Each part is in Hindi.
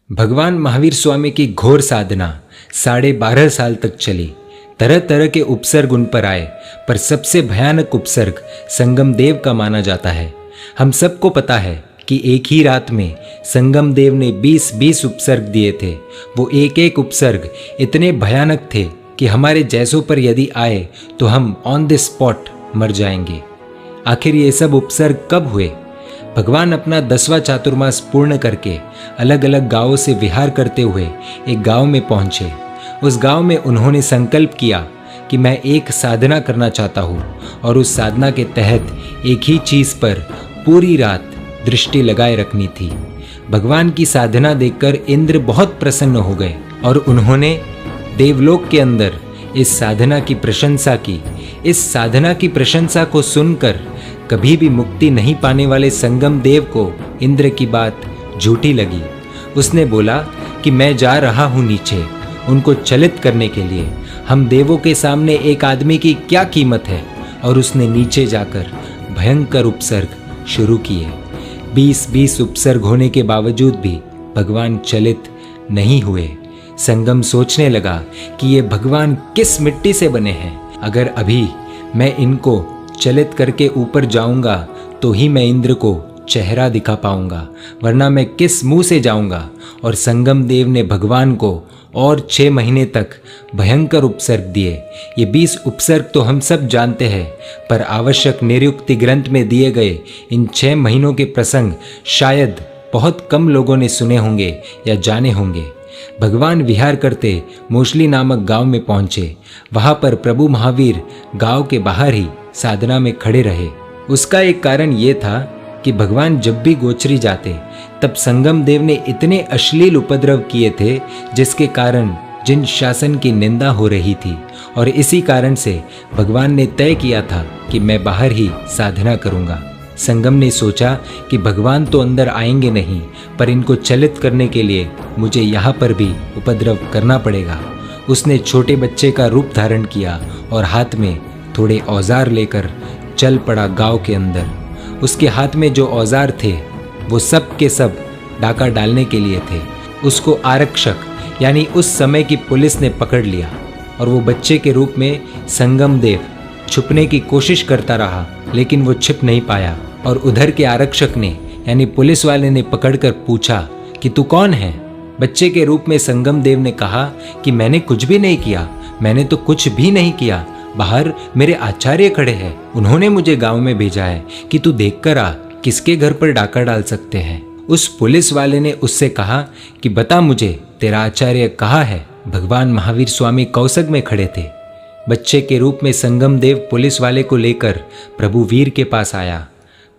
भगवान महावीर स्वामी की घोर साधना 12.5 साल तक चली। तरह तरह के उपसर्ग उन पर आए, पर सबसे भयानक उपसर्ग संगम देव का माना जाता है। हम सबको पता है कि एक ही रात में संगम देव ने 20-20 उपसर्ग दिए थे। वो एक एक उपसर्ग इतने भयानक थे कि हमारे जैसों पर यदि आए तो हम ऑन द स्पॉट मर जाएंगे। आखिर ये सब उपसर्ग कब हुए? भगवान अपना 10वां चातुर्मास पूर्ण करके अलग अलग गांवों से विहार करते हुए एक गांव में पहुंचे। उस गांव में उन्होंने संकल्प किया कि मैं एक साधना करना चाहता हूँ और उस साधना के तहत एक ही चीज़ पर पूरी रात दृष्टि लगाए रखनी थी। भगवान की साधना देखकर इंद्र बहुत प्रसन्न हो गए और उन्होंने देवलोक के अंदर इस साधना की प्रशंसा की। इस साधना की प्रशंसा को सुनकर कभी भी मुक्ति नहीं पाने वाले संगम देव को इंद्र की बात झूठी लगी। उसने बोला कि मैं जा रहा हूँ नीचे उनको चलित करने के लिए। हम देवों के सामने एक आदमी की क्या कीमत है? और उसने नीचे जाकर भयंकर उपसर्ग शुरू किए। 20-20 उपसर्ग होने के बावजूद भी भगवान चलित नहीं हुए। संगम सोचने लगा कि ये भगवान किस मिट्टी से बने हैं। अगर अभी मैं इनको चलित करके ऊपर जाऊंगा तो ही मैं इंद्र को चेहरा दिखा पाऊंगा, वरना मैं किस मुंह से जाऊंगा। और संगम देव ने भगवान को और 6 महीने तक भयंकर उपसर्ग दिए। ये 20 उपसर्ग तो हम सब जानते हैं, पर आवश्यक निरुक्ति ग्रंथ में दिए गए इन 6 महीनों के प्रसंग शायद बहुत कम लोगों ने सुने होंगे या जाने होंगे। भगवान विहार करते मोशली नामक गांव में पहुंचे। वहां पर प्रभु महावीर गांव के बाहर ही साधना में खड़े रहे। उसका एक कारण ये था कि भगवान जब भी गोचरी जाते तब संगम देव ने इतने अश्लील उपद्रव किए थे जिसके कारण जिन शासन की निंदा हो रही थी। और इसी कारण से भगवान ने तय किया था कि मैं बाहर ही साधना करूंगा। संगम ने सोचा कि भगवान तो अंदर आएंगे नहीं, पर इनको चलित करने के लिए मुझे यहाँ पर भी उपद्रव करना पड़ेगा। उसने छोटे बच्चे का रूप धारण किया और हाथ में थोड़े औजार लेकर चल पड़ा गांव के अंदर। उसके हाथ में जो औजार थे वो सब के सब डाका डालने के लिए थे। उसको आरक्षक यानी उस समय की पुलिस ने पकड़ लिया और वो बच्चे के रूप में संगम देव छुपने की कोशिश करता रहा, लेकिन वो छिप नहीं पाया। और उधर के आरक्षक ने यानी पुलिस वाले ने पकड़कर पूछा कि तू कौन है? बच्चे के रूप में संगम देव ने कहा कि मैंने कुछ भी नहीं किया, मैंने तो कुछ भी नहीं किया। बाहर मेरे आचार्य खड़े हैं, उन्होंने मुझे गांव में भेजा है कि तू देख कर आ किसके घर पर डाका डाल सकते हैं। उस पुलिस वाले ने उससे कहा कि बता मुझे तेरा आचार्य कहाँ है? भगवान महावीर स्वामी कौसग में खड़े थे। बच्चे के रूप में संगम देव पुलिस वाले को लेकर प्रभु वीर के पास आया।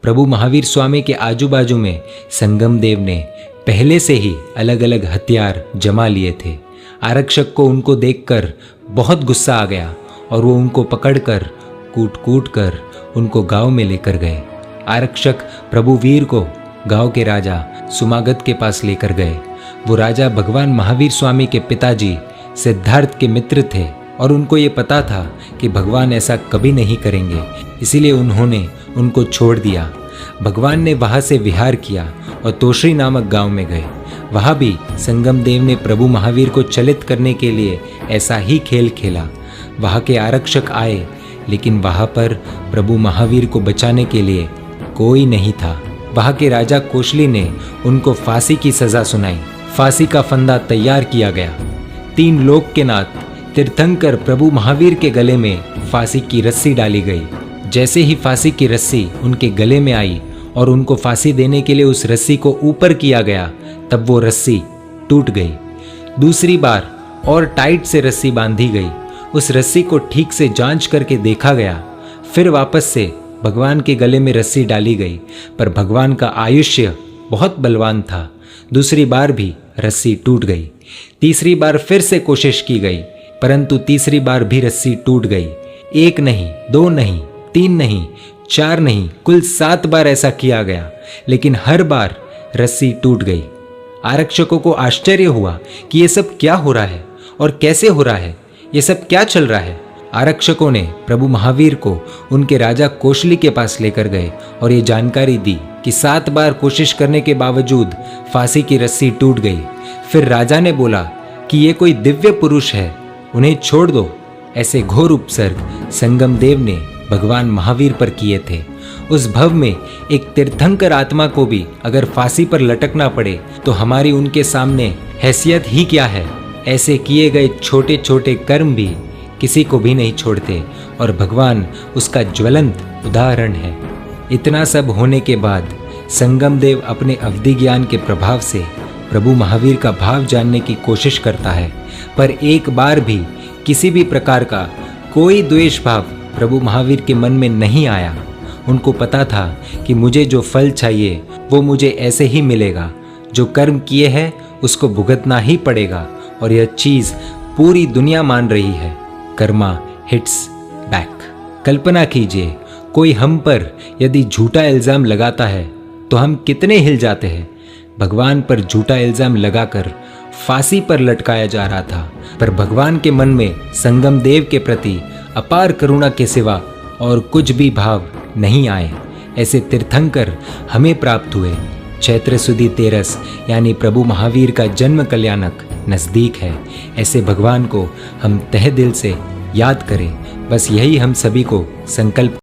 प्रभु महावीर स्वामी के आजू बाजू में संगम देव ने पहले से ही अलग अलग हथियार जमा लिए थे। आरक्षक को उनको देखकर बहुत गुस्सा आ गया और वो उनको पकड़कर कूट कूट कर उनको गांव में लेकर गए। आरक्षक प्रभु वीर को गांव के राजा सुमागत के पास लेकर गए। वो राजा भगवान महावीर स्वामी के पिताजी सिद्धार्थ के मित्र थे और उनको ये पता था कि भगवान ऐसा कभी नहीं करेंगे, इसीलिए उन्होंने उनको छोड़ दिया। भगवान ने वहाँ से विहार किया और तोशरी नामक गांव में गए। वहाँ भी संगम देव ने प्रभु महावीर को चलित करने के लिए ऐसा ही खेल खेला। वहाँ के आरक्षक आए, लेकिन वहाँ पर प्रभु महावीर को बचाने के लिए कोई नहीं था। वहाँ के राजा कोशली ने उनको फांसी की सज़ा सुनाई। फांसी का फंदा तैयार किया गया। 3 लोक के नाथ तीर्थंकर प्रभु महावीर के गले में फांसी की रस्सी डाली गई। जैसे ही फांसी की रस्सी उनके गले में आई और उनको फांसी देने के लिए उस रस्सी को ऊपर किया गया, तब वो रस्सी टूट गई। दूसरी बार और टाइट से रस्सी बांधी गई। उस रस्सी को ठीक से जांच करके देखा गया। फिर वापस से भगवान के गले में रस्सी डाली गई, पर भगवान का आयुष्य बहुत बलवान था। दूसरी बार भी रस्सी टूट गई। तीसरी बार फिर से कोशिश की गई, परंतु तीसरी बार भी रस्सी टूट गई। 1 नहीं, 2 नहीं, 3 नहीं, 4 नहीं, कुल 7 बार ऐसा किया गया, लेकिन हर बार रस्सी टूट गई। आरक्षकों को आश्चर्य हुआ कि ये सब क्या हो रहा है और कैसे हो रहा है, ये सब क्या चल रहा है। आरक्षकों ने प्रभु महावीर को उनके राजा कोशली के पास लेकर गए और ये जानकारी दी कि 7 बार कोशिश करने के बावजूद फांसी की रस्सी टूट गई। फिर राजा ने बोला कि ये कोई दिव्य पुरुष है, उन्हें छोड़ दो। ऐसे घोर उपसर्ग संगम देव ने भगवान महावीर पर किए थे। उस भव में एक तीर्थंकर आत्मा को भी अगर फांसी पर लटकना पड़े तो हमारी उनके सामने हैसियत ही क्या है। ऐसे किए गए छोटे छोटे कर्म भी किसी को भी नहीं छोड़ते और भगवान उसका ज्वलंत उदाहरण है। इतना सब होने के बाद संगम देव अपने अवधि ज्ञान के प्रभाव से प्रभु महावीर का भाव जानने की कोशिश करता है, पर एक बार भी किसी भी प्रकार का कोई द्वेष भाव प्रभु महावीर के मन में नहीं आया। उनको पता था कि मुझे जो फल चाहिए वो मुझे ऐसे ही मिलेगा, जो कर्म किए हैं उसको भुगतना ही पड़ेगा और यह चीज़ पूरी दुनिया मान रही है। Karma hits back. कल्पना कीजिए, कोई हम पर यदि झूठा इल्ज़ाम लगाता है तो हम कितने हिल जाते हैं। भगवान पर झूठा इल्ज़ाम लगाकर फांसी पर लटकाया जा रहा था, पर भगवान के मन में संगम देव के प्रति अपार करुणा के सिवा और कुछ भी भाव नहीं आए। ऐसे तीर्थंकर हमें प्राप्त हुए। चैत्र सुदी तेरस यानी प्रभु महावीर का जन्म कल्याणक नज़दीक है। ऐसे भगवान को हम तहे दिल से याद करें, बस यही हम सभी को संकल्प